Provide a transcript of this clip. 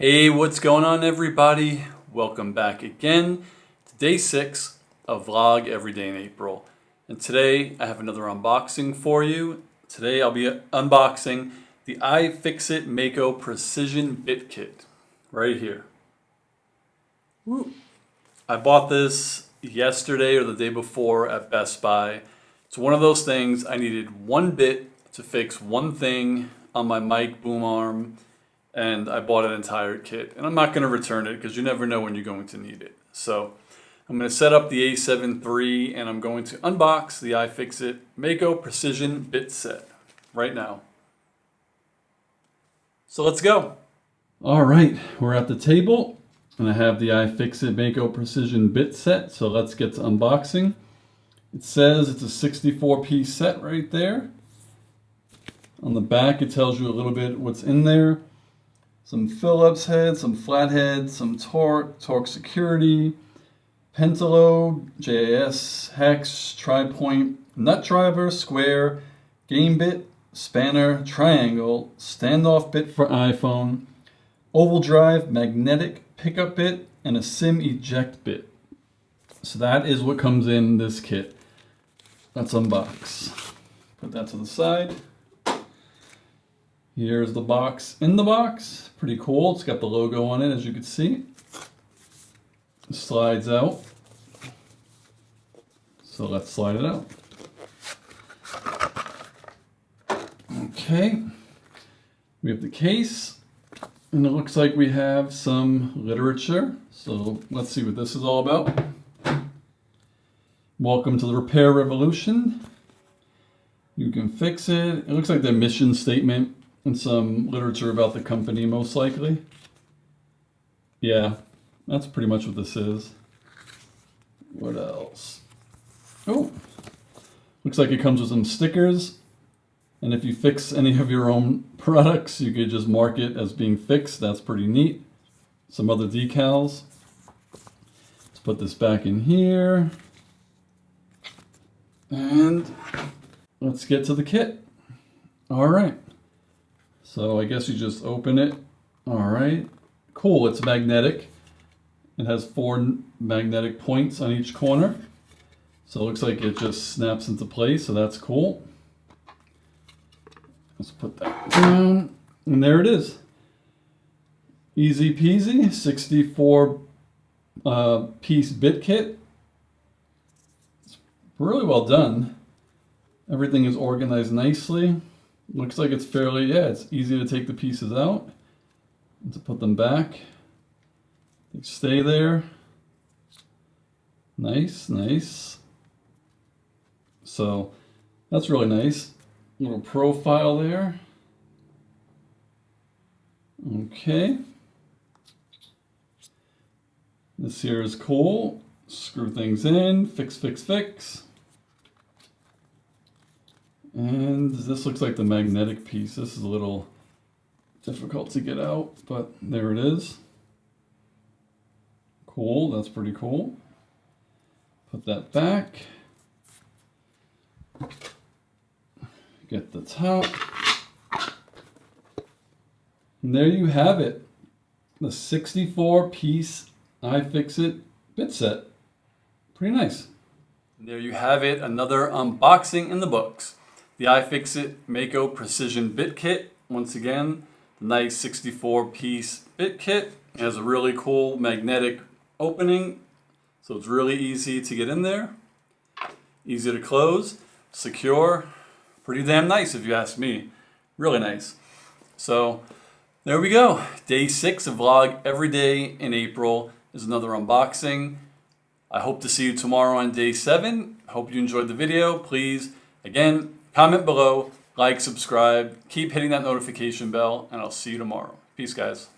Hey, what's going on everybody? Welcome back again to day 6 of Vlog Every Day in April. And today I have another unboxing for you. Today I'll be unboxing the iFixit Mako Precision Bit Kit right here. Woo. I bought this yesterday or the day before at Best Buy. It's one of those things I needed one bit to fix one thing on my mic boom arm. And I bought an entire kit. And I'm not going to return it because you never know when you're going to need it. So I'm going to set up the A7 III and I'm going to unbox the iFixit Mako Precision Bit Set right now. So let's go. All right, we're at the table and I have the iFixit Mako Precision Bit Set. So let's get to unboxing. It says it's a 64-piece set right there. On the back it tells you a little bit what's in there. Some Phillips head, some flathead, some torque security, pentalobe, JAS, hex, tri-point, nut driver, square, game bit, spanner, triangle, standoff bit for iPhone, oval drive, magnetic pickup bit, and a SIM eject bit. So that is what comes in this kit. Let's unbox. Put that to the side. Here's the box in the box. Pretty cool. It's got the logo on it, as you can see. It slides out. So let's slide it out. Okay. We have the case. And it looks like we have some literature. So let's see what this is all about. Welcome to the repair revolution. You can fix it. It looks like their mission statement. And some literature about the company, most likely. Yeah, that's pretty much what this is. What else? Oh, looks like it comes with some stickers. And if you fix any of your own products, you could just mark it as being fixed. That's pretty neat. Some other decals. Let's put this back in here. And let's get to the kit. All right. So I guess you just open it. All right, cool, it's magnetic. It has 4 magnetic points on each corner. So it looks like it just snaps into place, so that's cool. Let's put that down, and there it is. Easy peasy, 64 piece bit kit. It's really well done. Everything is organized nicely. Looks like it's fairly, it's easy to take the pieces out and to put them back. They stay there. Nice, nice. So that's really nice. Little profile there. Okay. This here is cool. Screw things in, fix, fix, fix. And this looks like the magnetic piece. This is a little difficult to get out, but there it is. Cool, that's pretty cool. Put that back. Get the top. And there you have it. The 64-piece iFixit bit set. Pretty nice. And there you have it, another unboxing in the books. The iFixit Mako Precision Bit Kit. Once again, the nice 64-piece bit kit. It has a really cool magnetic opening, so it's really easy to get in there. Easy to close, secure. Pretty damn nice if you ask me. Really nice. So there we go. Day 6 of Vlog Every Day in April is another unboxing. I hope to see you tomorrow on day 7. Hope you enjoyed the video. Please, again, comment below, like, subscribe, keep hitting that notification bell, and I'll see you tomorrow. Peace, guys.